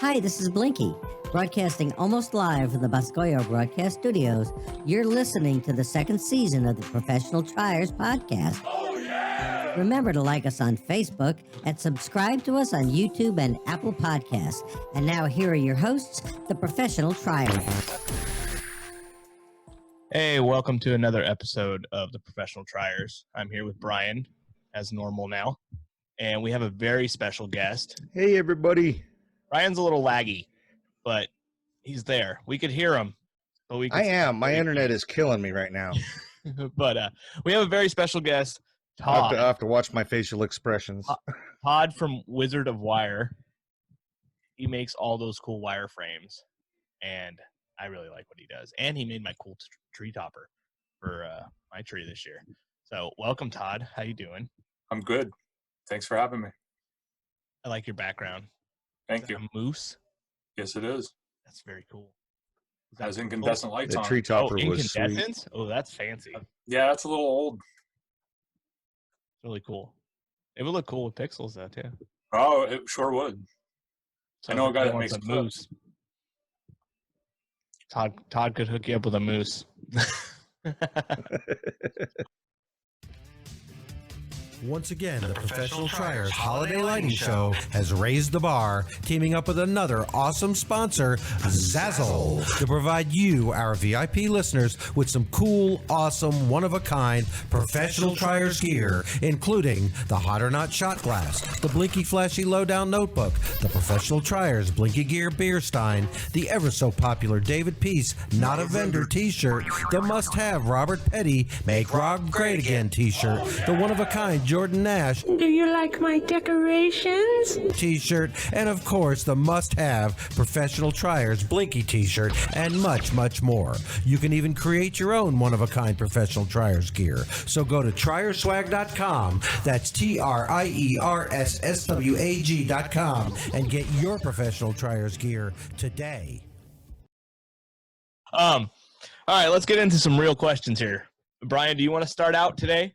Hi, this is Blinky, broadcasting almost live from the Boscoyo Broadcast Studios. You're listening to the second season of the Professional Triers podcast. Oh, yeah! Remember to like us on Facebook and subscribe to us on YouTube and Apple Podcasts. And now here are your hosts, the Professional Triers. Hey, welcome to another episode of the Professional Triers. I'm here with Brian, as normal now, and we have a very special guest. Hey, everybody. Brian's a little laggy, but he's there. We could hear him. But we I am. My internet is killing me right now. But we have a very special guest, I Todd. have to watch my facial expressions. Todd from Wizard of Wire. He makes all those cool wire frames, and I really like what he does. And he made my cool tree topper for my tree this year. So welcome, Todd. How you doing? I'm good. Thanks for having me. I like your background. Thank you. A moose? Yes, it is. That's very cool. It has incandescent lights The on. tree topper was sweet. Incandescent? Oh, that's fancy. Yeah, it's a little old. It's really cool. It would look cool with pixels, though, too. Oh, it sure would. So I know a guy that wants makes a moose. Todd could hook you up with a moose. Once again, the Professional Triers Holiday Lighting Show has raised the bar, teaming up with another awesome sponsor, Zazzle, to provide you, our VIP listeners, with some cool, awesome, one-of-a-kind Professional Triers gear, including the Hot or Not shot glass, the Blinky Flashy Lowdown notebook, the Professional Triers Blinky Gear beer stein, the ever-so-popular David Peace Not a Vendor t-shirt, the must-have Robert Petty Make Rob Great Again t-shirt, the one-of-a-kind Jordan Nash Do you like my decorations? t-shirt, and of course the must-have Professional Triers Blinky t-shirt, and much, much more. You can even create your own one-of-a-kind Professional Triers gear. So go to trierswag.com, that's TRIERSSWAG.com, and get your Professional Triers gear today. All right, let's get into some real questions here. Brian, do you want to start out today?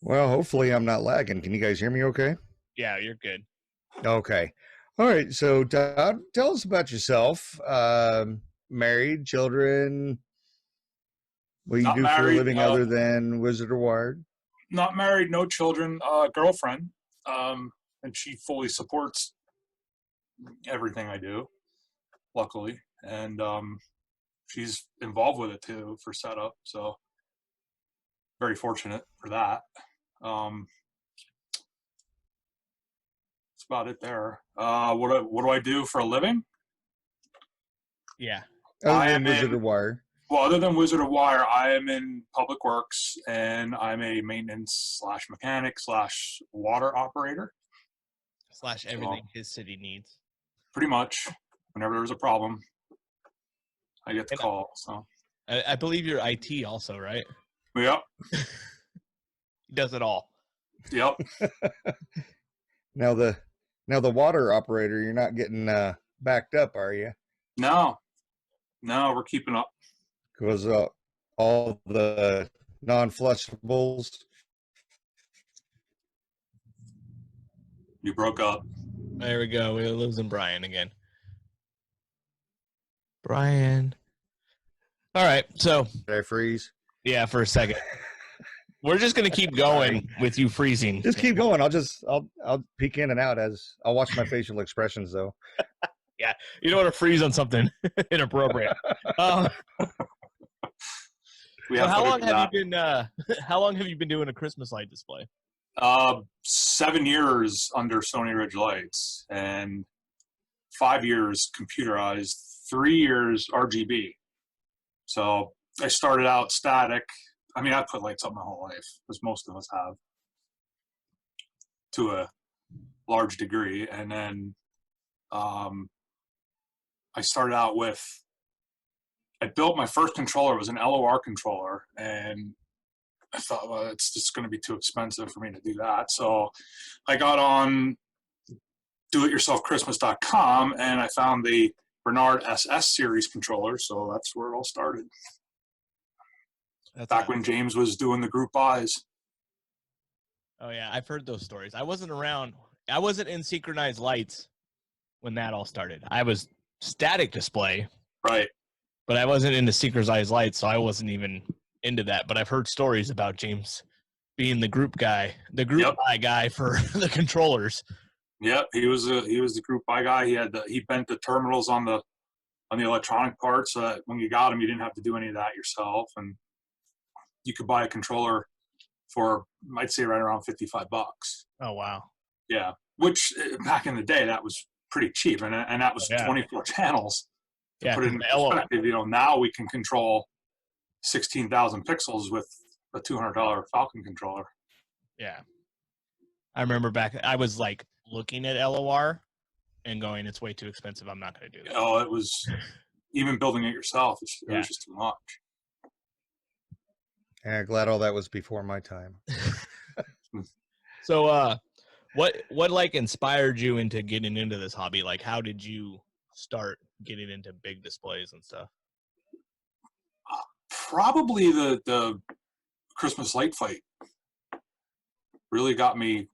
Well, hopefully I'm not lagging. Can you guys hear me okay? Yeah, you're good. Okay. All right. So, Todd, tell us about yourself. Married, children, what you Not do for a married, living other than Wizard of Wire? Not married, no children, girlfriend. And she fully supports everything I do, luckily. And she's involved with it, too, for setup. So, very fortunate for that. That's about it there. What do I do for a living? Yeah. Other than Wizard of Wire. Well, other than Wizard of Wire, I am in public works, and I'm a maintenance / mechanic / water operator. / everything his city needs. Pretty much. Whenever there's a problem, I get the call. So I believe you're IT also, right? Yep. He does it all. Yep. Now the water operator, you're not getting backed up, are you? No, we're keeping up. Because all the non-flushables. You broke up. There we go. We're losing Brian again. Brian. All right. So, Did I freeze? yeah, for a second. We're just going to keep going with you freezing. Just keep going. I'll peek in and out as I'll watch my facial expressions though. Yeah, you don't want to freeze on something inappropriate. So how long have you been doing a Christmas light display? 7 years under Stony Ridge Lights and 5 years computerized, 3 years RGB. So I started out static. I mean, I put lights up my whole life, as most of us have, to a large degree. And then I started out with, I built my first controller. It was an LOR controller. And I thought, well, it's just going to be too expensive for me to do that. So I got on doityourselfchristmas.com, and I found the Bernard SS series controller. So that's where it all started. That's Back when James was doing the group buys. Oh yeah, I've heard those stories. I wasn't around. I wasn't in synchronized lights when that all started. I was static display, Right. but I wasn't into Seeker's Eyes Lights, so I wasn't even into that. But I've heard stories about James being the group guy, the group Yep. buy guy for the controllers. Yep, he was the group buy guy. He bent the terminals on the electronic parts so that when you got them, you didn't have to do any of that yourself, and you could buy a controller for, I'd say, right around $55. Oh wow! Yeah, which back in the day that was pretty cheap, and that was 24 channels. To put it in perspective, now we can control 16,000 pixels with a $200 Falcon controller. Yeah, I remember back. I was like looking at LOR and going, "It's way too expensive. I'm not going to do that." Oh, it was even building it yourself. It was just too much. Yeah, glad all that was before my time. So, what like inspired you into getting into this hobby? Like, how did you start getting into big displays and stuff? Probably the Christmas light fight really got me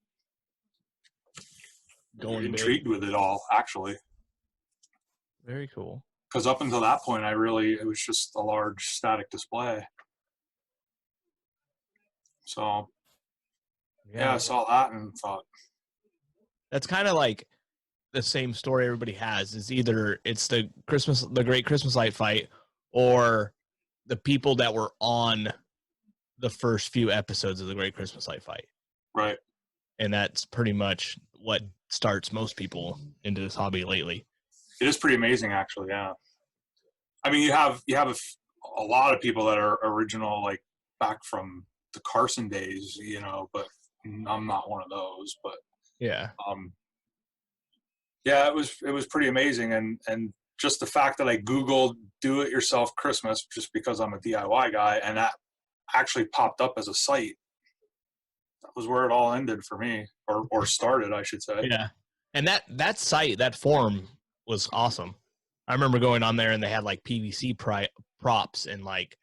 Going intrigued with it all, actually. Very cool. Because up until that point, it was just a large static display. So yeah, I saw that and thought, that's kind of like the same story everybody has. Is either it's the Great Christmas Light Fight, or the people that were on the first few episodes of the Great Christmas Light Fight. Right. And that's pretty much what starts most people into this hobby lately. It is pretty amazing, actually. Yeah. I mean, you have a lot of people that are original, like back from the Carson days, but I'm not one of those. But yeah, yeah, it was pretty amazing, and just the fact that I Googled "do it yourself Christmas" just because I'm a DIY guy, and that actually popped up as a site. That was where it all ended for me, or started, I should say. Yeah, and that site, that forum was awesome. I remember going on there and they had like PVC props and like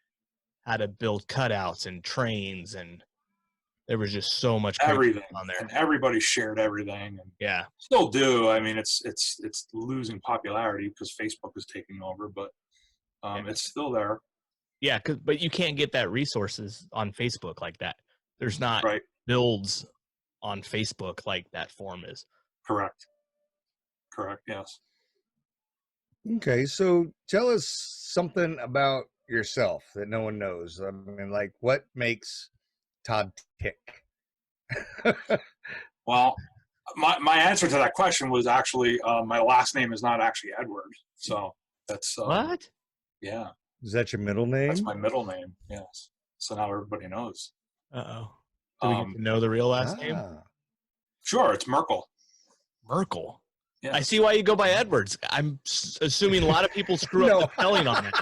how to build cutouts and trains, and there was just so much everything on there, and everybody shared everything, and yeah, still do. I mean, it's losing popularity because Facebook is taking over, but it's still there. Yeah, but you can't get that resources on Facebook like that. There's not builds on Facebook like that forum is. Correct, yes. Okay, so tell us something about yourself that no one knows. I mean, like, what makes Todd tick? Well, my answer to that question was actually my last name is not actually Edward, so that's what? Yeah. Is that your middle name? That's my middle name. Yes. So now everybody knows. Uh-oh. Do we get to know the real last name? Sure, it's Merkel. Merkel. Yeah. I see why you go by Edwards. I'm assuming a lot of people screw up the spelling on it.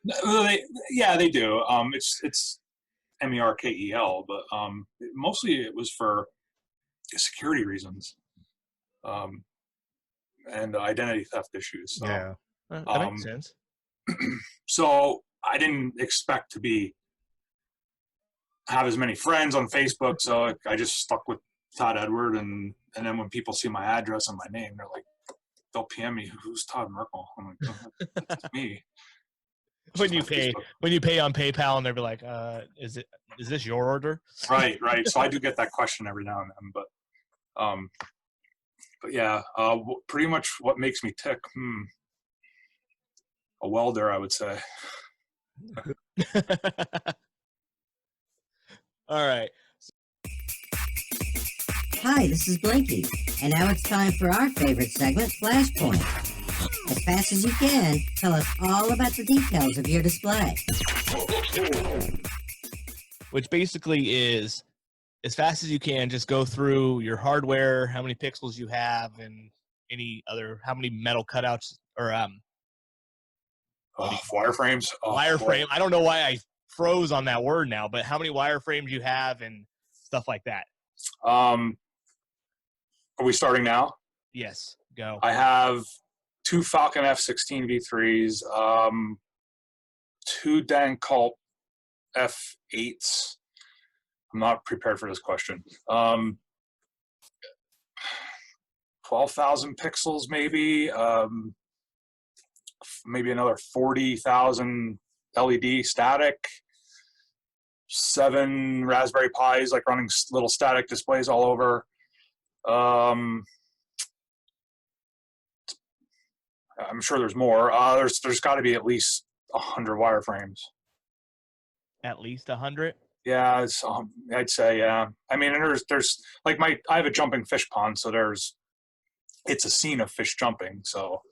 They do. It's Merkel, but mostly it was for security reasons, and identity theft issues. So, yeah, that makes sense. So I didn't expect to have as many friends on Facebook, so I just stuck with Todd Edward, and then when people see my address and my name, they'll PM me, "Who's Todd Merkel?" I'm like, oh, "It's me." When you pay on PayPal, and they'll be like, "Is this your order?" Right. So I do get that question every now and then, but yeah, pretty much what makes me tick. A welder, I would say. All right. Hi, this is Blinky, and now it's time for our favorite segment, Flashpoint. As fast as you can, tell us all about the details of your display. Which basically is, as fast as you can, just go through your hardware, how many pixels you have, and how many metal cutouts or wireframes. Wireframe. I don't know why I froze on that word now, but how many wireframes you have and stuff like that. Are we starting now? Yes, go. I have 2 Falcon F-16 V3s, 2 Dan Culp F8s. I'm not prepared for this question. 12,000 pixels, maybe. Maybe another 40,000 LED static. 7 Raspberry Pis, like running little static displays all over. I'm sure there's more. There's got to be at least 100 wireframes. At least 100. Yeah, I'd say, yeah. I mean, and there's like I have a jumping fish pond, so it's a scene of fish jumping. So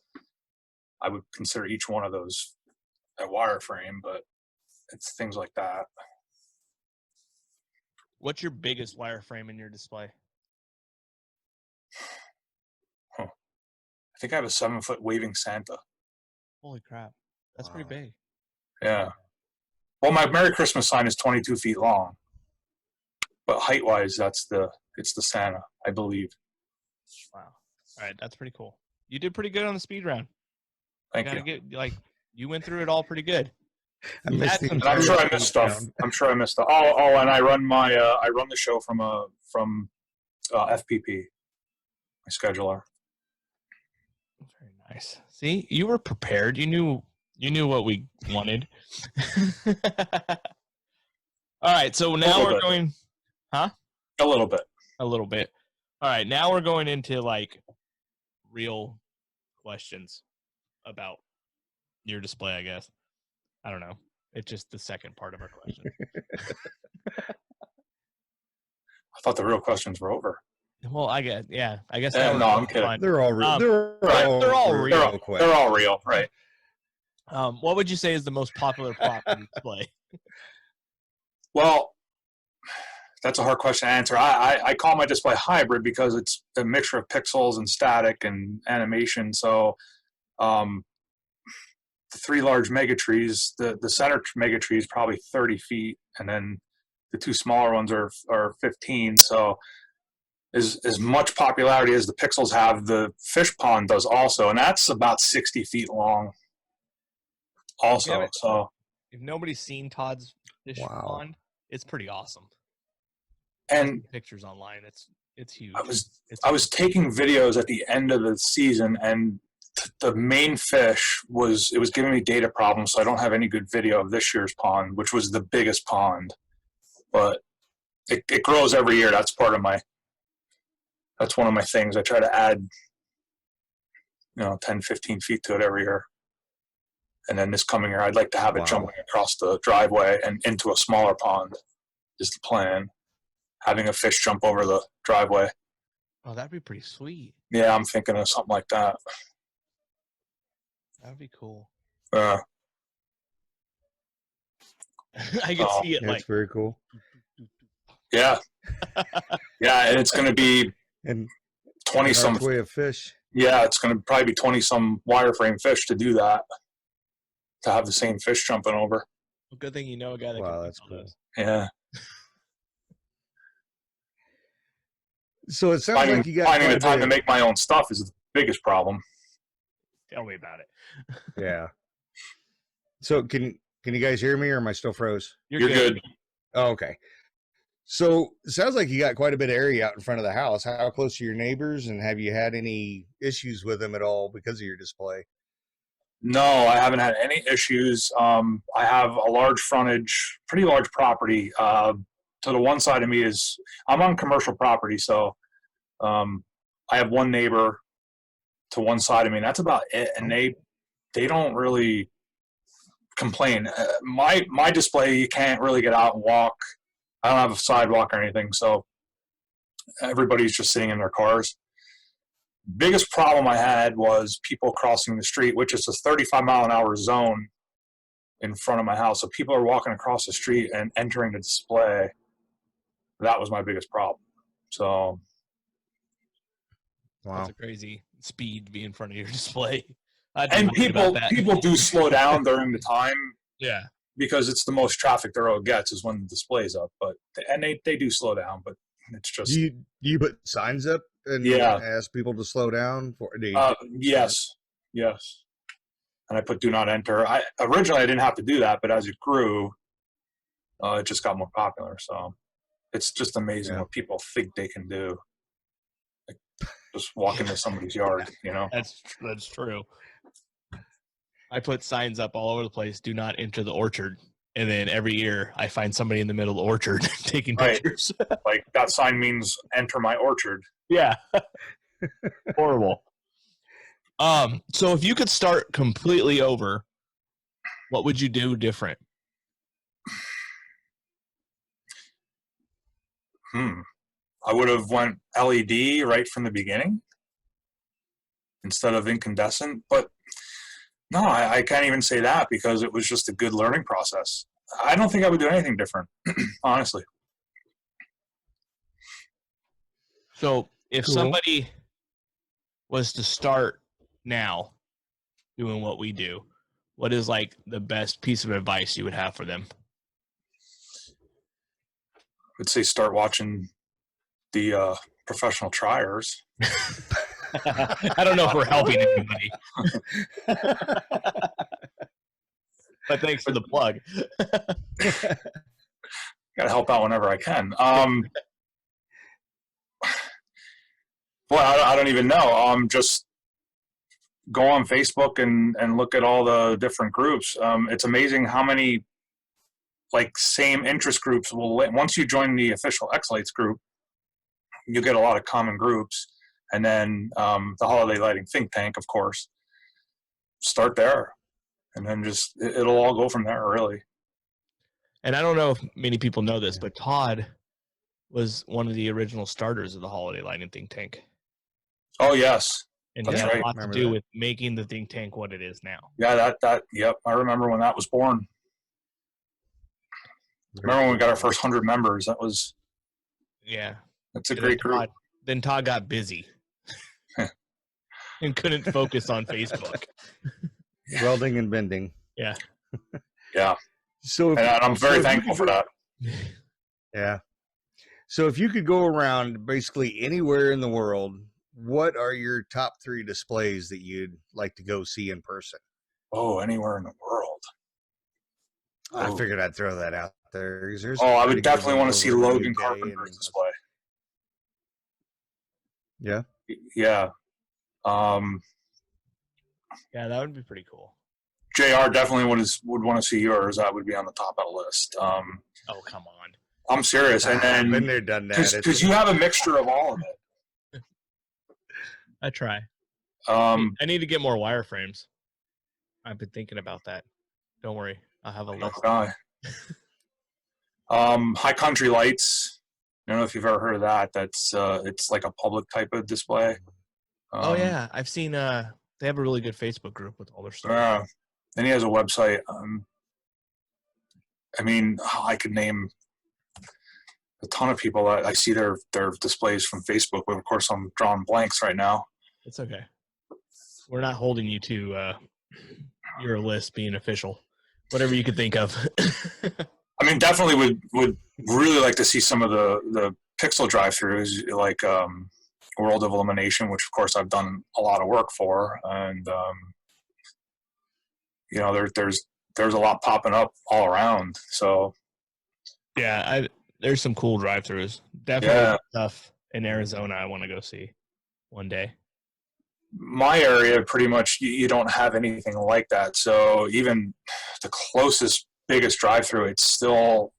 I would consider each one of those a wireframe, but it's things like that. What's your biggest wireframe in your display? I think I have a 7-foot waving Santa. Holy crap. That's pretty big. Yeah. Well, my Merry Christmas sign is 22 feet long, but height-wise, it's the Santa, I believe. Wow. All right, that's pretty cool. You did pretty good on the speed round. Thank you. You went through it all pretty good. I'm sure I missed stuff. Oh, and I run I run the show from FPP, my scheduler. Very nice. See, you were prepared. You knew what we wanted. All right, so now we're going, huh? A little bit. All right, now we're going into like real questions about your display, I guess. I don't know. It's just the second part of our question. I thought the real questions were over. Well, I guess. No, I'm kidding. fine. They're all real. They're all real. They're all real, right? What would you say is the most popular prop in your display? Well, that's a hard question to answer. I call my display hybrid because it's a mixture of pixels and static and animation. So the 3 large megatrees, the center megatree is probably 30 feet, and then the 2 smaller ones are 15. So as much popularity as the pixels have, the fish pond does also, and that's about 60 feet long also. So if nobody's seen Todd's fish pond, it's pretty awesome. And pictures online, it's huge. I was taking videos at the end of the season, and the main fish was giving me data problems, so I don't have any good video of this year's pond, which was the biggest pond. But it grows every year. That's one of my things. I try to add 10, 15 feet to it every year. And then this coming year, I'd like to have it jumping across the driveway and into a smaller pond is the plan. Having a fish jump over the driveway. Oh, that'd be pretty sweet. Yeah, I'm thinking of something like that. That'd be cool. I can see it. That's very cool. Yeah. Yeah, and it's going to be and 20 some way of fish. Yeah, it's going to probably be 20 some wireframe fish to do that. To have the same fish jumping over. Well, good thing you know a guy that can that's cool. those. Yeah. So it sounds finding like you got finding the time to make my own stuff is the biggest problem. Tell me about it. Yeah. So can you guys hear me, or am I still froze? You're good. Oh, okay. So it sounds like you got quite a bit of area out in front of the house. How close are your neighbors, and have you had any issues with them at all because of your display? No, I haven't had any issues. I have a large frontage, pretty large property. To the one side of me I'm on commercial property, so I have one neighbor to one side of me, and that's about it. And they don't really complain. My display, you can't really get out and walk. I don't have a sidewalk or anything, so everybody's just sitting in their cars. Biggest problem I had was people crossing the street, which is a 35-mile-an-hour zone in front of my house. So people are walking across the street and entering the display. That was my biggest problem. So, wow, that's a crazy speed to be in front of your display. And people do slow down during the time. Yeah, because it's the most traffic the road gets is when the display's up. But they do slow down, but it's just do you put signs up and ask people to slow down for? Yes. And I put do not enter. Originally I didn't have to do that, but as it grew, it just got more popular. So it's just amazing what people think they can do. Like, just walk into somebody's yard, That's true. I put signs up all over the place. Do not enter the orchard. And then every year I find somebody in the middle of the orchard taking Right. pictures. Like that sign means enter my orchard. Yeah. Horrible. So if you could start completely over, what would you do different? I would have went LED right from the beginning instead of incandescent, but no, I can't even say that because it was just a good learning process. I don't think I would do anything different, honestly. So if Cool. somebody was to start now doing what we do, what is like the best piece of advice you would have for them? I'd say start watching the professional triers. I don't know if we're helping anybody. But thanks for the plug. Gotta help out whenever I can. Well, I don't even know. Just go on Facebook and look at all the different groups. It's amazing how many like same interest groups will. Once you join the official X-Lights group, you get a lot of common groups, and then the holiday lighting think tank, of course. Start there, and then just it'll all go from there, really. And I don't know if many people know this, but Todd was one of the original starters of the holiday lighting think tank. Oh yes, And he That's had right. a lot to Remember do that. with making the think tank what it is now. yeah, yep. I remember when that was born. Remember when we got our first 100 members? That's Yeah. a And great group. Then Todd got busy and couldn't focus on Facebook. Welding and bending. Yeah. Yeah, So if, and I'm so very if you thankful could for go- that. Yeah. So if you could go around basically anywhere in the world, what are your top 3 displays that you'd like to go see in person? Oh, anywhere in the world. I Oh. figured I'd throw that out there. 'Cause there's Oh, I pretty would good definitely want to ones see over in the Logan UK Carpenter's and- display. Yeah. Yeah. Yeah, that would be pretty cool. JR definitely would want to see yours. That would be on the top of the list. Oh, come on. I'm serious. And I've been then there, done that. because you have a mixture of all of it. I try. Um, I need to get more wireframes. I've been thinking about that. Don't worry. I'll have a list. guy. High Country Lights. I don't know if you've ever heard of that. That's it's like a public type of display. Oh, yeah. I've seen they have a really good Facebook group with all their stuff. Yeah. And he has a website. I mean, I could name a ton of people that I see their displays from Facebook, but of course I'm drawing blanks right now. It's okay. We're not holding you to your list being official. Whatever you could think of. I mean, definitely would really like to see some of the pixel drive-throughs, like World of Illumination, which of course I've done a lot of work for, and there's a lot popping up all around. So Yeah, there's some cool drive-throughs. Definitely stuff in Arizona I want to go see one day. my area, pretty much, you don't have anything like that. So even the closest, biggest drive-through, it's still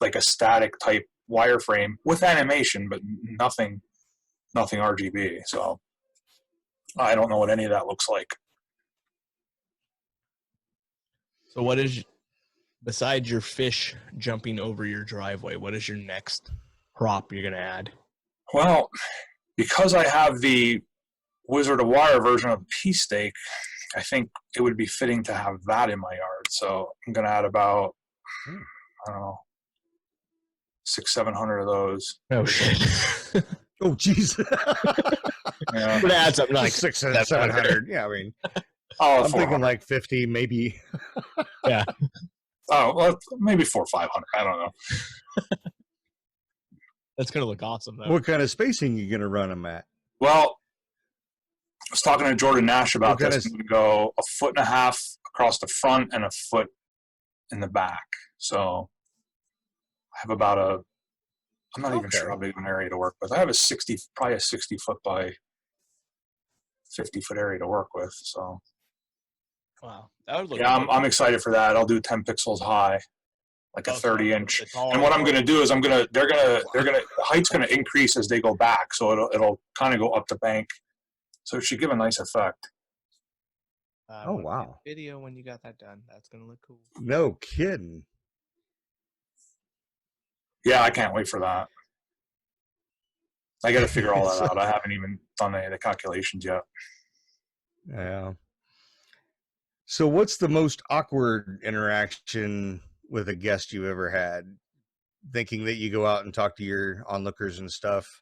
like a static type wireframe with animation, but nothing RGB. So I don't know what any of that looks like. So what is, besides your fish jumping over your driveway, what is your next prop you're going to add? Well, because I have the Wizard of Wire version of the Pea Steak, I think it would be fitting to have that in my yard. So I'm going to add about, I don't know, 600-700 of those. Oh, shit. Oh, jeez. Yeah. We're going to add something like 600, 700. Yeah, I mean, Oh, I'm thinking 400. like 50, maybe. Yeah. Oh, well, maybe 400 or 500. I don't know. That's going to look awesome, though. What kind of spacing you going to run them at? Well, I was talking to Jordan Nash about Okay, this. I'm going to go 1.5 feet across the front and 1 foot in the back. So I have about I'm not even sure how big of an area to work with. I have probably a 60 foot by 50-foot area to work with. So Wow, that would look. yeah, good. I'm excited for that. I'll do 10 pixels high, like a Oh, so 30-inch. the taller And what I'm part. going to do is the height's going to increase as they go back, so it'll kind of go up the bank, so it should give a nice effect. I Oh, wanna see wow. the video when you got that done. That's gonna look cool. No kidding. Yeah, I can't wait for that. I got to figure all that So- out. I haven't even done any of the calculations yet. Yeah. So, what's the most awkward interaction with a guest you ever had? Thinking that you go out and talk to your onlookers and stuff.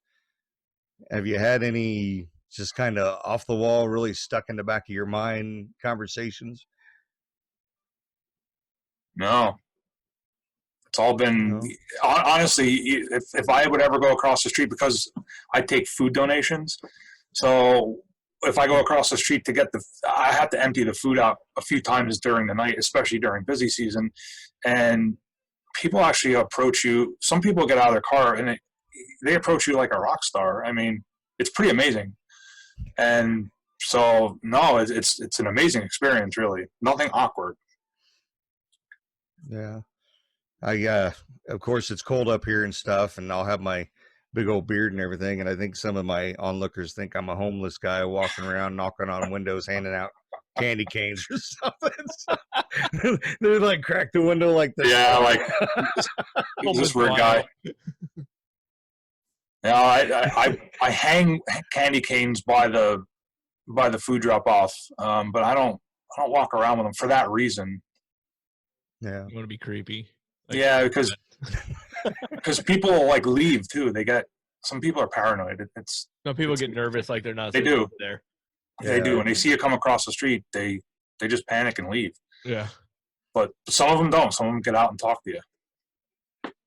Have you had any just kind of off the wall, really stuck in the back of your mind conversations? No, it's all been No. honestly. If I would ever go across the street, because I take food donations, so if I go across the street to get I have to empty the food out a few times during the night, especially during busy season, and people actually approach you. Some people get out of their car and they approach you like a rock star. I mean, it's pretty amazing. And so, no, it's an amazing experience, really. Nothing awkward. Yeah. Of course, it's cold up here and stuff, and I'll have my big old beard and everything. And I think some of my onlookers think I'm a homeless guy walking around, knocking on windows, handing out candy canes or something. So, they like crack the window like this. Yeah, like who's this weird guy? Yeah, I hang candy canes by the food drop off, but I don't walk around with them for that reason. Yeah. You want to be creepy? Yeah, because people like leave too. Some people are paranoid. Some people get nervous, like they're not. They supposed do. to be there. They Yeah. do. When they see you come across the street, they just panic and leave. Yeah. But some of them don't. Some of them get out and talk to you.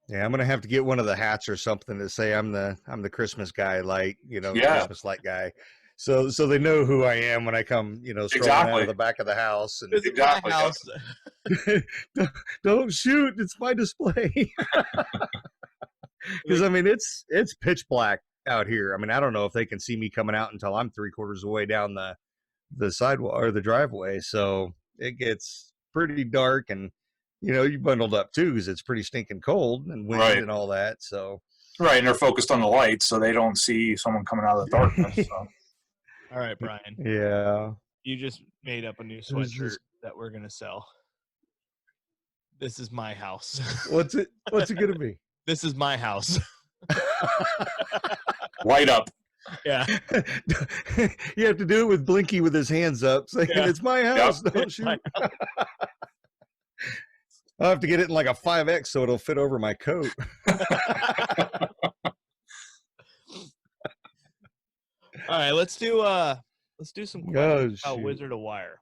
Yeah, I'm gonna have to get one of the hats or something to say I'm the Christmas guy, light, the Yeah. Christmas light guy. So they know who I am when I come, strolling out Exactly. of the back of the house. And This is Exactly, my yeah. house. don't shoot, it's my display. Because I mean, it's pitch black out here. I mean, I don't know if they can see me coming out until I'm 3/4 of the way down the sidewalk or the driveway. So it gets pretty dark, and you bundled up too because it's pretty stinking cold and wind Right. and all that. So Right, and they're focused on the lights, so they don't see someone coming out of the darkness. So. All right, Brian. yeah, You just made up a new is sweatshirt this? that we're gonna sell. This is my house. What's it gonna be? This is my house. Light up. Yeah. You have to do it with Blinky with his hands up, saying Yeah. it's my house. Don't It's my shoot. I'll have to get it in like a 5X so it'll fit over my coat. All right, let's do some questions Oh, about shoot. Wizard of Wire.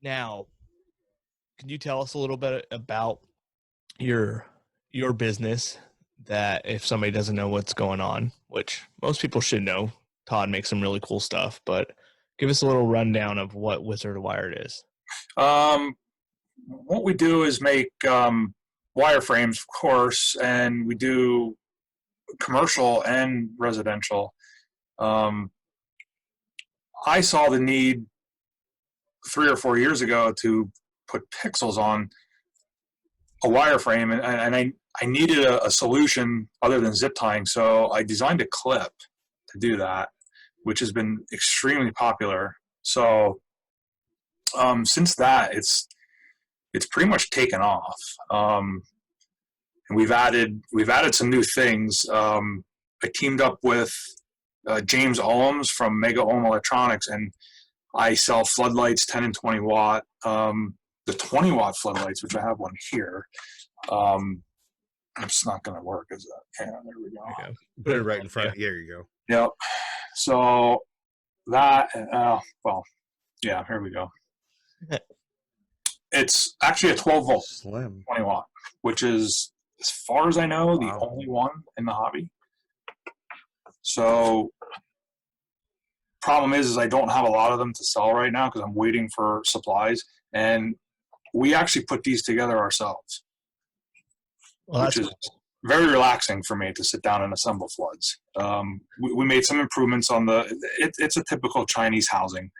Now, can you tell us a little bit about your business, that if somebody doesn't know what's going on, which most people should know? Todd makes some really cool stuff, but give us a little rundown of what Wizard of Wire is. What we do is make wireframes, of course, and we do commercial and residential. I saw the need 3 or 4 years ago to put pixels on a wireframe, and I needed a solution other than zip tying, so I designed a clip to do that, which has been extremely popular. So since that, it's pretty much taken off. And we've added some new things. I teamed up with James Ohms from Mega Ohm Electronics, and I sell floodlights, 10 and 20 watt. The 20 watt floodlights, which I have one here, it's not going to work, is it? Yeah, there we go. There you go. Put it right in front. There you go. Yep. So that, well, yeah, here we go. It's actually a 12 volt, Slim. 20 watt, which is, as far as I know, the Wow. only one in the hobby. So problem is I don't have a lot of them to sell right now because I'm waiting for supplies, and we actually put these together ourselves, Well, which that's is cool. very relaxing for me to sit down and assemble floods. We made some improvements on it's a typical Chinese housing.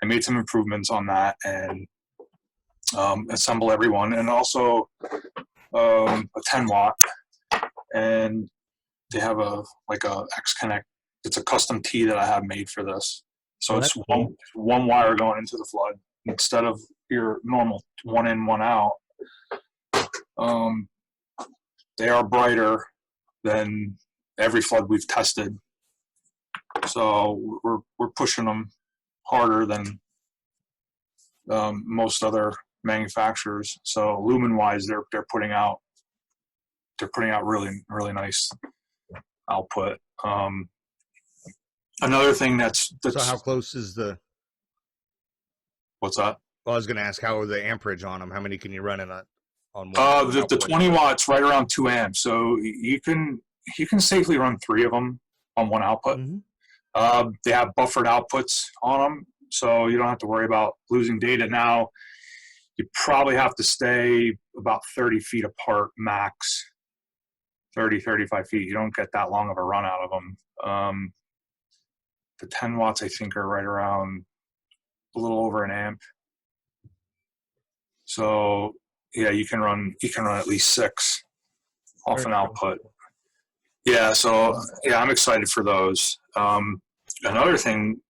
I made some improvements on that and assemble everyone, and also a 10 watt, and they have a X Connect. It's a custom tee that I have made for this. So it's one wire going into the flood instead of your normal one in, one out. They are brighter than every flood we've tested. So we're pushing them harder than most other manufacturers. So lumen wise, they're putting out really, really nice output. Another thing that's so how close is what's that? Well, I was going to ask, how are the amperage on them? How many can you run on one? The 20 watts right around 2 amps. So you can safely run 3 of them on one output. Mm-hmm. They have buffered outputs on them, so you don't have to worry about losing data. Now, you probably have to stay about 30 feet apart max, 30, 35 feet. You don't get that long of a run out of them. The 10 watts, I think, are right around a little over an amp. So yeah, you can run at least 6 off an output. Yeah, so yeah, I'm excited for those. Another thing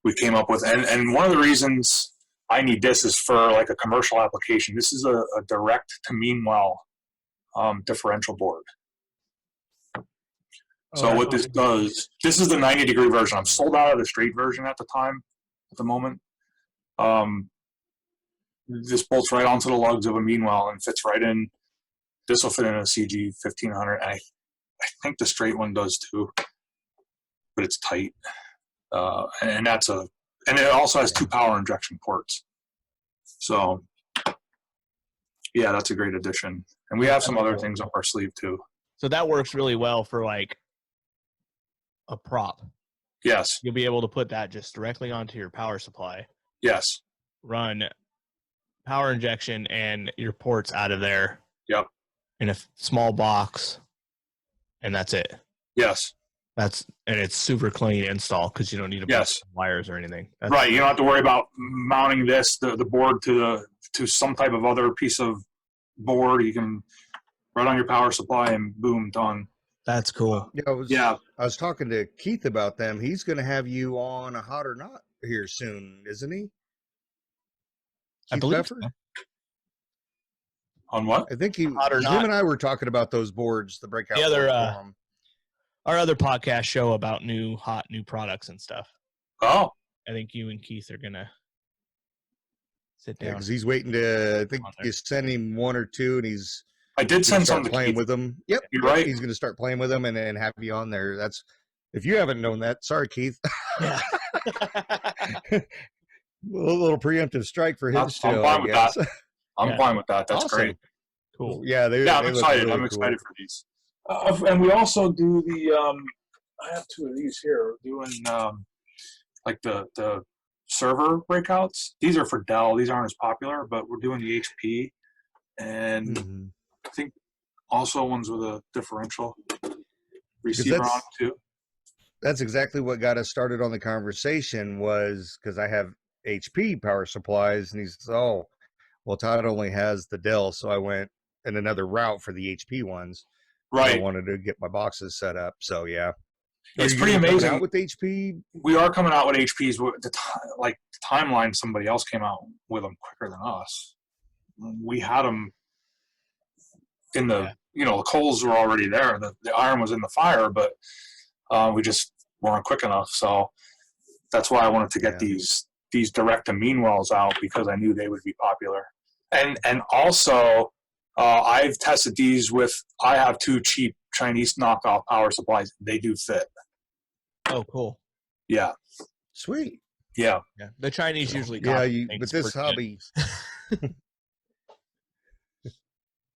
we came up with, and one of the reasons I need this is for like a commercial application. This is a direct to mean well differential board. So what this does, this is the 90-degree version. I'm sold out of the straight version at the moment. This bolts right onto the lugs of a mean well and fits right in. This will fit in a CG 1500. And I think the straight one does too, but it's tight. And it also has 2 power injection ports. So yeah, that's a great addition. And we have some other things up our sleeve too. So that works really well for like a prop. Yes. You'll be able to put that just directly onto your power supply. Yes. Run power injection and your ports out of there. Yep. In a small box, and that's it. Yes. And it's super clean install because you don't need to put wires or anything. Right. You don't have to worry about mounting the board to some type of other piece of board. You can right on your power supply and boom, done. That's cool. I was talking to Keith about them. He's going to have you on a Hot or Not here soon, isn't he? I believe so. On what? I think him and I were talking about those boards, the breakout. The other, our other podcast show about new products and stuff. Oh. I think you and Keith are gonna sit down. Because he's waiting to. I think you sent him 1 or 2, and I did send some to playing Keith. with them. Yep, you're right. He's going to start playing with them and have you on there. That's if you haven't known that. Sorry, Keith. Yeah. A little preemptive strike for him. I'm fine with that. I'm fine with that. That's awesome. Great. Cool. Yeah, I'm excited. Really I'm excited for these. And we also do the. I have 2 of these here. We're doing like the server breakouts. These are for Dell. These aren't as popular, but we're doing the HP, and I think also ones with a differential receiver on too. That's exactly what got us started on the conversation, was because I have HP power supplies, and he's well, Todd only has the Dell, so I went in another route for the HP ones. Right. I wanted to get my boxes set up, so yeah. It's pretty amazing. Out with HP? We are coming out with HPs. The timeline, somebody else came out with them quicker than us. We had them in the, the coals were already there. The iron was in the fire, but we just weren't quick enough. So that's why I wanted to get these direct to mean wells out, because I knew they would be popular. And also, I've tested these I have 2 cheap Chinese knockoff power supplies. They do fit. Oh, cool. Yeah. Sweet. Yeah. The Chinese usually. But this hobby.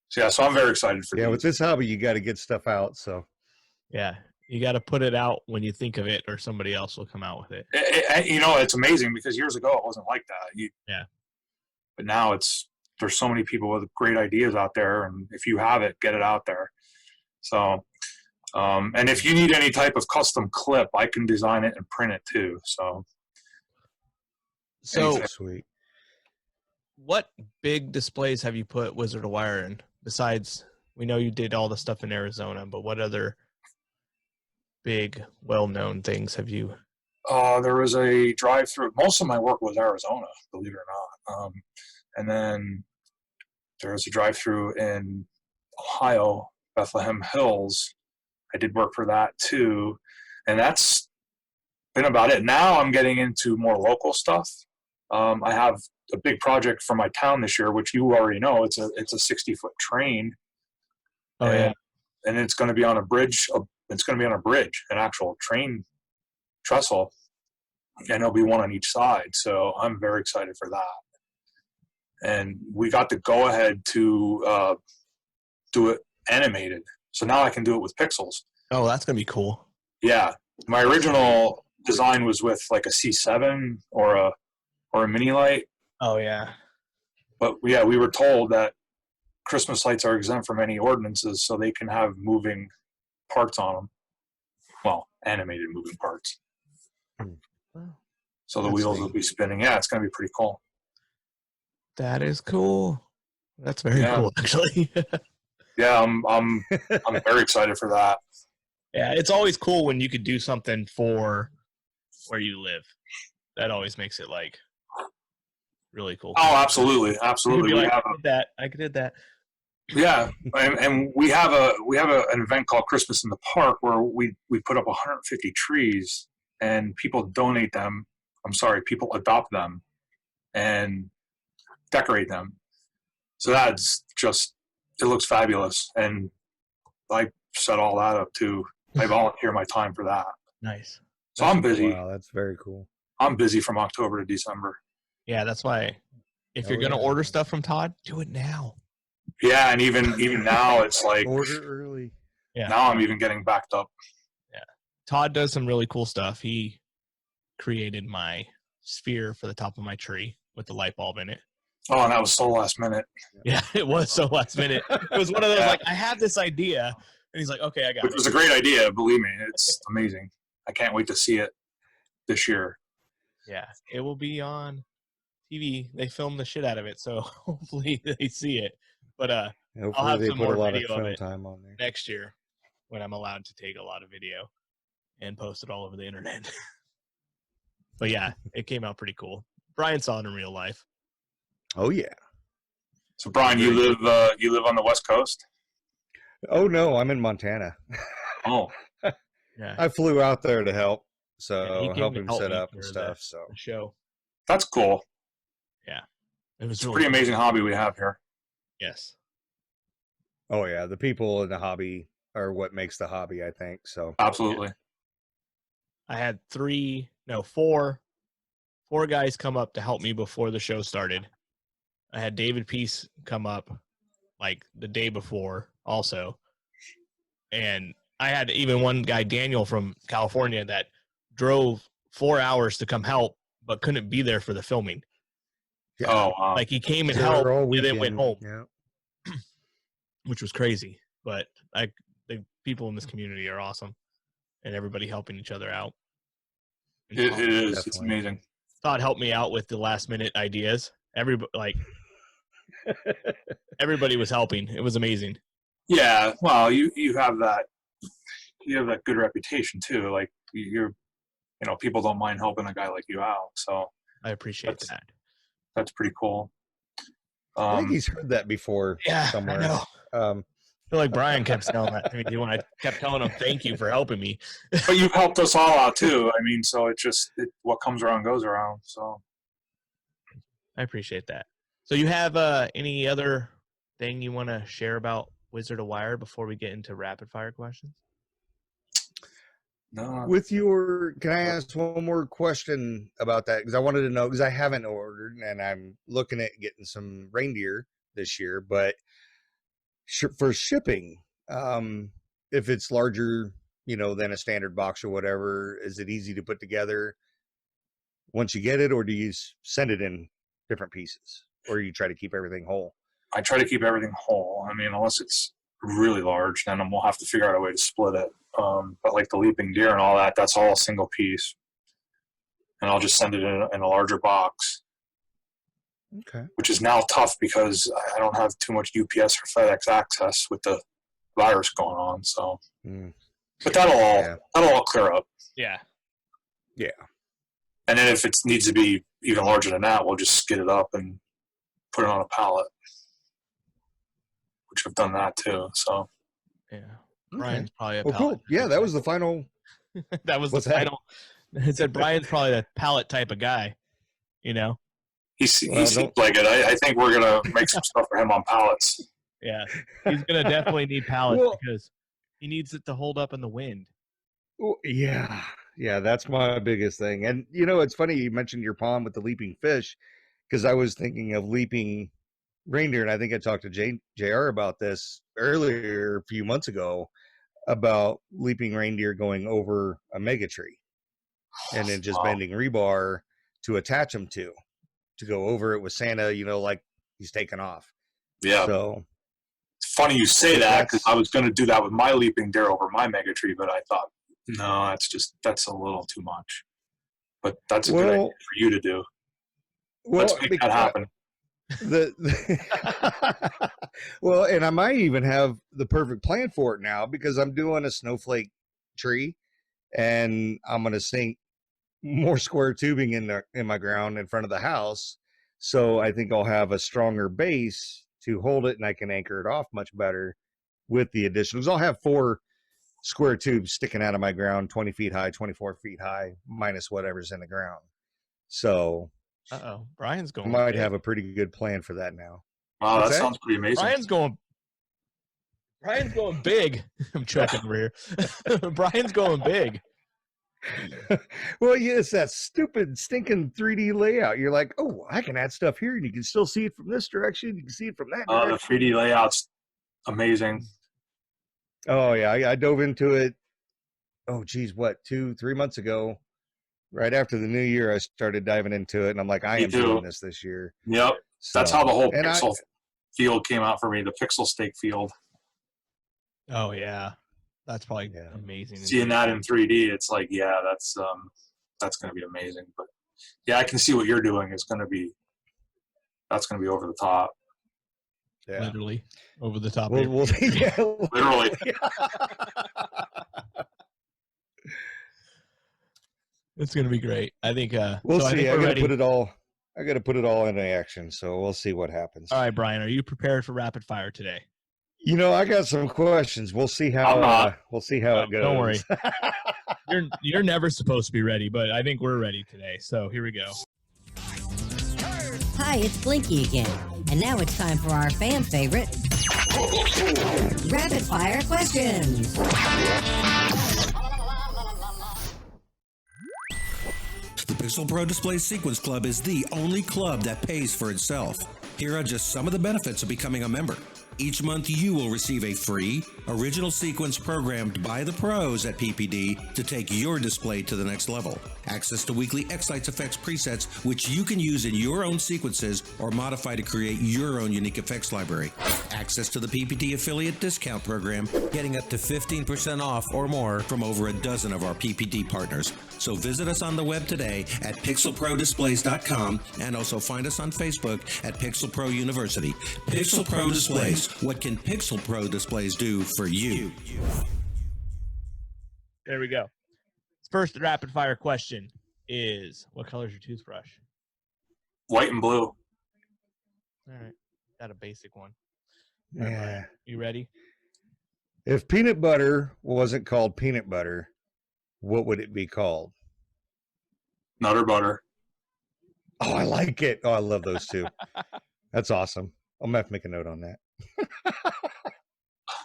So I'm very excited for these. With this hobby, you got to get stuff out. So. Yeah. You got to put it out when you think of it, or somebody else will come out with it. It's amazing, because years ago it wasn't like that. But now there's so many people with great ideas out there, and if you have it, get it out there. So, and if you need any type of custom clip, I can design it and print it too. So So, Sweet. what big displays have you put Wizard of Wire in? Besides, we know you did all the stuff in Arizona, but what other big, well-known things have you? there was a drive-through. Most of my work was Arizona, believe it or not. And then there was a drive-through in Ohio, Bethlehem Hills. I did work for that too, and that's been about it. Now I'm getting into more local stuff. I have a big project for my town this year, which you already know. It's a 60-foot train. Oh, yeah. And it's going to be on a bridge. It's going to be on a bridge, an actual train trestle, and there'll be one on each side. So I'm very excited for that. And we got the go ahead to do it animated. So now I can do it with pixels. Oh, that's gonna be cool. Yeah, my original design was with like a C7 or a mini light. Oh, yeah. But yeah, we were told that Christmas lights are exempt from any ordinances, so they can have moving parts on them. Well, animated moving parts. So the That's wheels neat. will be spinning. Yeah, it's going to be pretty cool. That is cool. That's very Yeah. cool, actually. Yeah, I'm very excited for that. Yeah, it's always cool when you could do something for where you live. That always makes it like really cool. Oh, absolutely, You absolutely. could be We like, have I did that. yeah, and we have an event called Christmas in the Park where we put up 150 trees and people donate them. I'm sorry, people adopt them and decorate them. So that's just, it looks fabulous, and I set all that up too. I volunteer my time for that. Nice. So I'm busy. Wow, that's very cool. I'm busy from October to December. Yeah, that's why if you're Oh, gonna yeah. order stuff from Todd, do it now. Yeah, and even now it's like Order early. Yeah. now I'm even getting backed up. Todd does some really cool stuff. He created my sphere for the top of my tree with the light bulb in it. Oh, and that was so last minute, Yeah, it was so last minute. It was one of those Yeah. like, I have this idea, and he's like, okay, I got which it. was a great idea. Believe me, it's amazing. I can't wait to see it this year. Yeah, it will be on TV. They filmed the shit out of it, so hopefully they see it. But Hopefully have they some put more a lot of video of film it. time on there. next year, when I'm allowed to take a lot of video and post it all over the internet. But yeah, it came out pretty cool. Brian saw it in real life. Oh yeah. So, Brian, you live on the West Coast? Oh no, I'm in Montana. Oh, Yeah, I flew out there to help, Yeah, he so came help to him help set me up for and the- stuff. So the show. that's cool. It was It's a really pretty cool. amazing hobby we have here. Yes. oh yeah, the people in the hobby are what makes the hobby, I think. So Absolutely. I had four guys come up to help me before the show started. I had David Peace come up like the day before also. And I had even one guy, Daniel from California, that drove 4 hours to come help, but couldn't be there for the filming. yeah, Oh, wow. Like he came and they're helped all and then weekend. went home, Yeah. which was crazy. But the people in this community are awesome, and everybody helping each other out. And It Todd- is. It's Definitely. amazing. Todd helped me out with the last minute ideas. Everybody was helping. It was amazing. Yeah. Well, you have that good reputation too. Like people don't mind helping a guy like you out. So I appreciate That's- that. that's pretty cool. I think he's heard that before Yeah, somewhere. I know. Um, I feel like Brian kept saying that to me when I kept telling him thank you for helping me. But you've helped us all out too. I mean, so what comes around goes around. So I appreciate that. So you have any other thing you want to share about Wizard of Wire before we get into rapid fire questions? no, can I ask one more question about that? Because I wanted to know, because I haven't ordered and I'm looking at getting some reindeer this year, but for shipping, if it's larger, than a standard box or whatever, is it easy to put together once you get it, or do you send it in different pieces, or you try to keep everything whole? I try to keep everything whole. I mean, unless it's really large, then we'll have to figure out a way to split it. But like the leaping deer and all that, that's all a single piece. And I'll just send it in a larger box. Okay. Which is now tough because I don't have too much UPS or FedEx access with the virus going on. So, but that'll all clear up. Yeah. Yeah. And then if it needs to be even larger than that, we'll just skid it up and put it on a pallet, which I've done that too. So, yeah. Brian's probably a well, pallet. cool. Yeah, that was the final. That was What's the that? final. It said Brian's probably the pallet type of guy. You know. he seems like it. I think we're gonna make some stuff for him on pallets. Yeah, he's gonna definitely need pallets Well- because he needs it to hold up in the wind. Well, yeah, that's my biggest thing. And it's funny you mentioned your pond with the leaping fish, because I was thinking of leaping reindeer, and I think I talked to JR about this earlier a few months ago about leaping reindeer going over a mega tree and then just bending rebar to attach them to go over it with Santa, like he's taking off. Yeah. So it's funny you say that because I was going to do that with my leaping deer over my mega tree, but I thought, no, that's a little too much. But that's a good idea for you to do. Let's make that happen. Well, and I might even have the perfect plan for it now because I'm doing a snowflake tree, and I'm going to sink more square tubing in my ground in front of the house. So I think I'll have a stronger base to hold it, and I can anchor it off much better with the additionals. I'll have 4 square tubes sticking out of my ground, 20 feet high, 24 feet high, minus whatever's in the ground. So Brian's going. I might have a pretty good plan for that now. Wow, that sounds pretty amazing. Brian's going big. I'm choking over here. Brian's going big. Well, yeah, it's that stupid stinking 3D layout. You're like, oh, I can add stuff here, and you can still see it from this direction. You can see it from that direction. The 3D layout's amazing. Oh yeah, I dove into it. Oh geez, what 2-3 months ago, right after the new year, I started diving into it, and I'm like, I am doing this year. Yep, so, that's how the whole pixel field came out for me. The pixel stake field. Oh yeah, that's probably amazing. Seeing that in 3D, it's like, yeah, that's going to be amazing. But yeah, I can see what you're doing is going to be. That's going to be over the top. Yeah. Literally over the top. Literally. It's gonna be great. I think we'll see. I gotta put it all into action, so we'll see what happens. All right, Brian, are you prepared for rapid fire today? I got some questions. We'll see how it goes. Don't worry. You're never supposed to be ready, but I think we're ready today. So here we go. Hi, it's Blinky again. And now it's time for our fan favorite rapid fire questions. The Pixel Pro Display Sequence Club is the only club that pays for itself. Here are just some of the benefits of becoming a member. Each month, you will receive a free original sequence programmed by the pros at PPD to take your display to the next level. Access to weekly X-Lights effects presets, which you can use in your own sequences or modify to create your own unique effects library. Access to the PPD affiliate discount program, getting up to 15% off or more from over a dozen of our PPD partners. So visit us on the web today at pixelprodisplays.com and also find us on Facebook at Pixel Pro University. Pixel Pro Displays. What can Pixel Pro Displays do for you? There we go. First rapid fire question is, what color is your toothbrush? White and blue. All right. Got a basic one. Yeah. Right, you ready? If peanut butter wasn't called peanut butter, what would it be called? Nutter butter. Oh, I like it. Oh, I love those two. That's awesome. I'm going to have to make a note on that.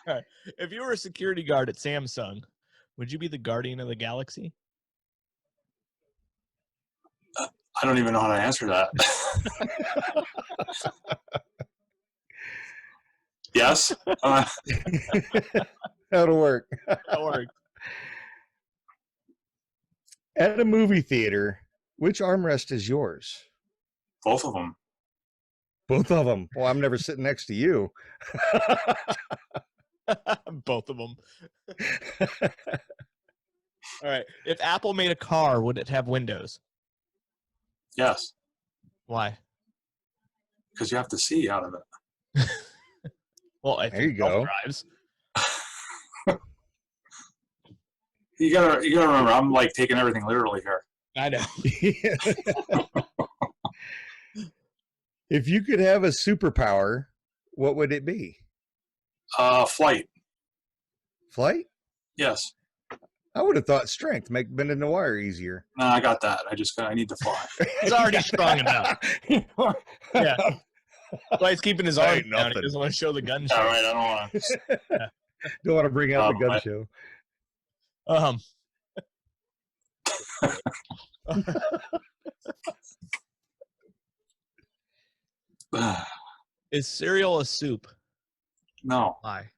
All right. If you were a security guard at Samsung, would you be the guardian of the galaxy? I don't even know how to answer that. Yes. That'll work. That worked. At a movie theater, which armrest is yours? Both of them. Both of them. Well, I'm never sitting next to you. Both of them. All right. If Apple made a car, would it have windows? Yes, Why? because you have to see out of it. Well, I There you think go. drives. You gotta remember, I'm like taking everything literally here. I know. If you could have a superpower, what would it be? Flight. Flight? Yes. I would have thought strength, make bending the wire easier. No, I got that. I need to fly. He's already strong enough. Yeah. Well, he's keeping his That arm ain't down. He nothing. doesn't want to show the gun All show. right, I don't want to. Don't want to bring out the gun I- show. Is cereal a soup? No. Why?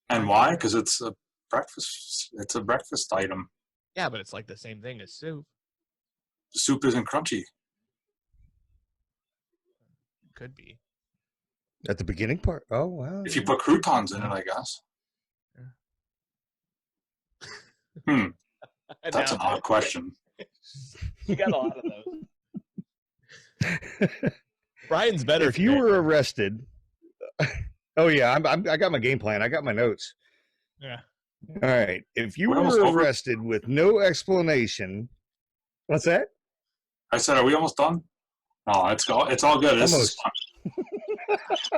And why? Because it's a breakfast. It's a breakfast item. Yeah, but it's like the same thing as soup. The soup isn't crunchy. Could be. At the beginning part? Oh, wow. If you put croutons in it, I guess. That's an odd question. You got a lot of those. Brian's better. If you were arrested, oh yeah, I got my game plan. I got my notes. Yeah. All right. If you We're almost were over. arrested with no explanation, what's that? I said, are we almost done? No, it's all good. This is Almost.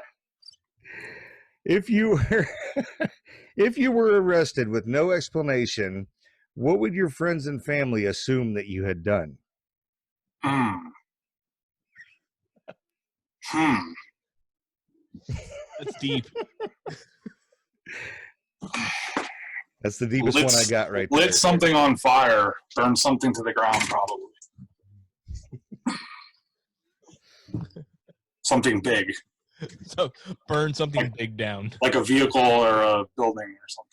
If you were arrested with no explanation, what would your friends and family assume that you had done? fun. That's deep. That's the deepest one I got right there. Lit something on fire, burned something to the ground, probably. Something big, So burn something big down. like a vehicle or a building or something.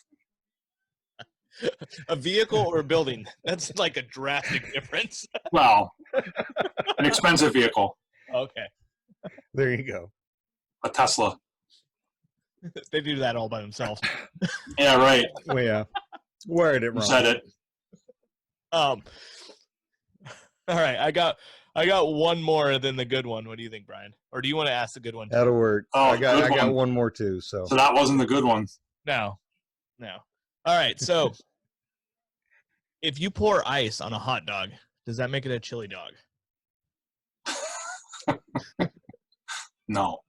A vehicle or a building. That's like a drastic difference. Well, an expensive vehicle, Okay. There you go. a Tesla. They do that all by themselves. Yeah, right. Well, yeah. Wired it You wrong. said it. All right, I got one more than the good one. What do you think, Brian? Or do you want to ask the good one? That'll work. Oh, I got good one. one more too. So So that wasn't the good one. No. All right, so if you pour ice on a hot dog, does that make it a chili dog? No,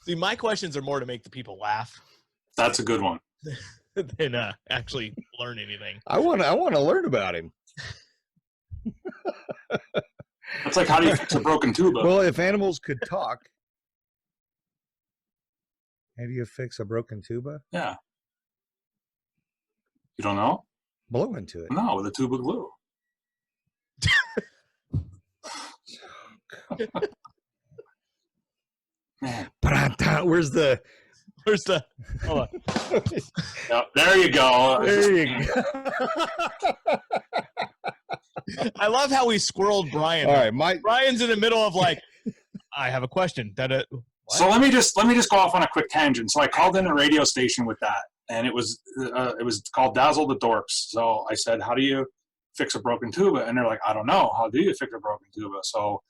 See, my questions are more to make the people laugh that's a good one. than actually learn anything. I want to learn about him. It's like, how do you fix a broken tuba? Well, if animals could talk, how do you fix a broken tuba? Yeah. You don't know? Blow into it. No, with a tube of glue. Man. Where's the? Where's the? Hold on. Yep, there you go. There you go. I love how we squirreled Brian. All right, Brian's in the middle of like, I have a question. So let me just go off on a quick tangent. So I called in a radio station with that, and it was called Dazzle the Dorks. So I said, how do you fix a broken tuba? And they're like, I don't know. How do you fix a broken tuba? So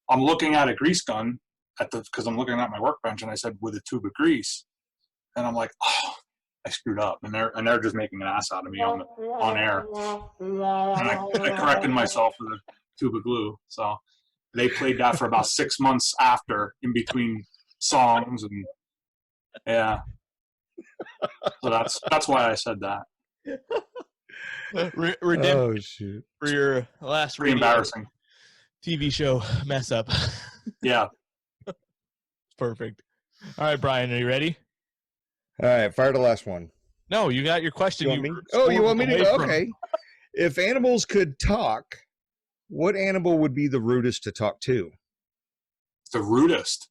I'm looking at a grease gun because I'm looking at my workbench, and I said, with a tube of grease. And I'm like, oh, I screwed up, and they're just making an ass out of me on air. And I corrected myself with a tube of glue. So they played that for about 6 months after, in between songs, and yeah. So that's why I said that. Redemption oh shoot! for your last Pretty radio embarrassing. TV show mess up. Yeah. Perfect. All right, Brian, are you ready? All right, fire the last one. No, you got your question. You want me to go? Okay. If animals could talk, what animal would be the rudest to talk to? The rudest.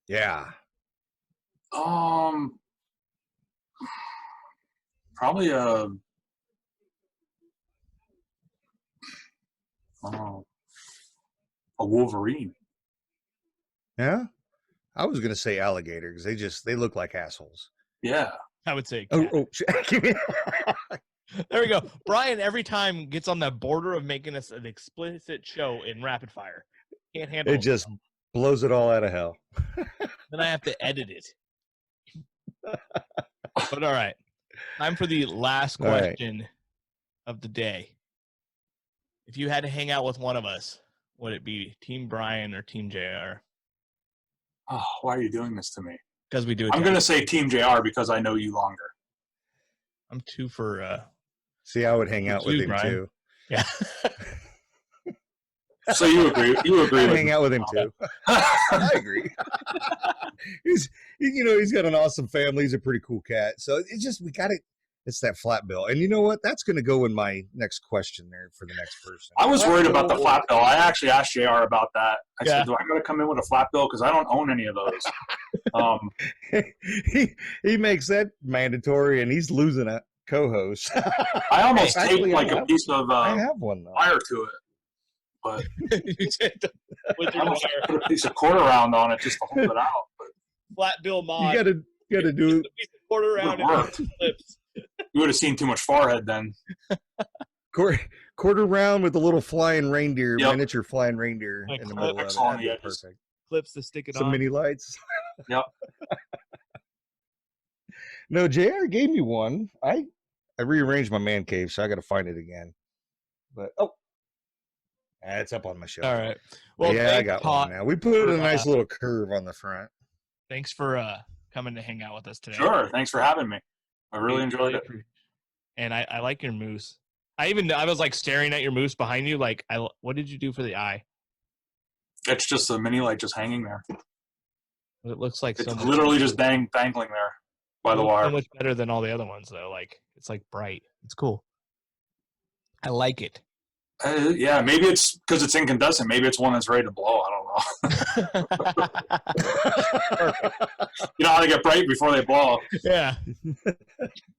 Yeah. Probably a wolverine. Yeah. I was gonna say alligator because they look like assholes. Yeah. I would say Oh, cat. There we go. Brian every time gets on the border of making us an explicit show in rapid fire. Can't handle it just blows it all out of hell. Then I have to edit it. But all right. Time for the last All right. question of the day. If you had to hang out with one of us, would it be Team Brian or Team JR? Oh, why are you doing this to me? Because we do it. I'm going to say Team JR because I know you longer. I'm two for See, I would hang out with you, him Brian. too. Yeah. So you agree? You agree? I'd with hang me. out with him too. I agree. He's got an awesome family. He's a pretty cool cat. So it's just it's that flat bill. And you know what? That's going to go in my next question there for the next person. I was worried about the flat bill. I actually asked JR about that. I said, "Do I got to come in with a flat bill because I don't own any of those?" He makes that mandatory, and he's losing a co-host. I almost Actually, taped like a piece of I have one though. wire to it, but You taped it with I your almost wire. put a piece of quarter round on it just to hold it out. But Flat bill mod. You gotta do a piece of quarter round It worked. and clips. you would have seen too much forehead then. quarter round with a little flying reindeer, Yep. miniature flying reindeer Like in the middle of it. clips on That'd the be edges. perfect. Clips to stick it Some on. mini lights. Yep. No, JR gave me one. I rearranged my man cave, so I got to find it again. But it's up on my shelf. All right. Well, Yeah, I thanks, got Todd. one now. We put a nice little curve on the front. Thanks for coming to hang out with us today. Sure. Thanks for having me. I really enjoyed it. And I like your moose. I was like staring at your moose behind you. Like, what did you do for the eye? It's just a mini light just hanging there. It looks like It's so much. literally just dangling there by the wire. So much better than all the other ones, though. Like, it's like bright. It's cool. I like it. Yeah, maybe it's because it's incandescent. Maybe it's one that's ready to blow. I don't know. You know how to get bright before they blow. Yeah,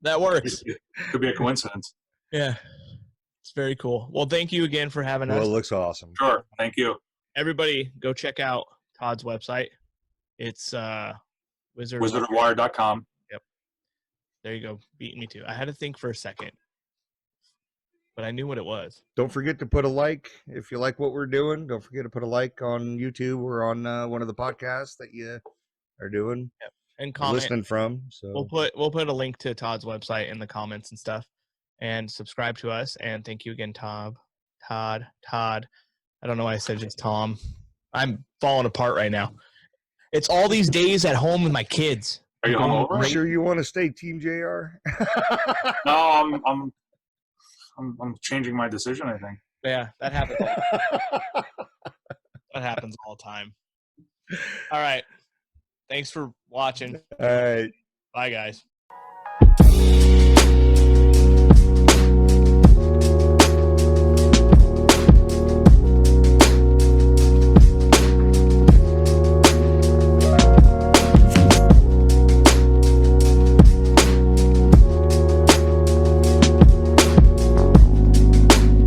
that works. Could be a coincidence. Yeah, it's very cool. Well, thank you again for having Well, us. it looks awesome. Sure. Thank you. Everybody, go check out Todd's website. It's Wizardofwire.com. There you go. Beating me too. I had to think for a second, but I knew what it was. Don't forget to put a like if you like what we're doing. Don't forget to put a like on YouTube or on one of the podcasts that you are doing. Yep. And or comment. listening from. So We'll put a link to Todd's website in the comments and stuff, and subscribe to us. And thank you again, Todd. I don't know why I said just Tom. I'm falling apart right now. It's all these days at home with my kids. Are you hungover? you sure you want to stay Team JR? No, I'm changing my decision, I think. Yeah, that happens. That happens all the time. All right. Thanks for watching. All right. Bye, guys.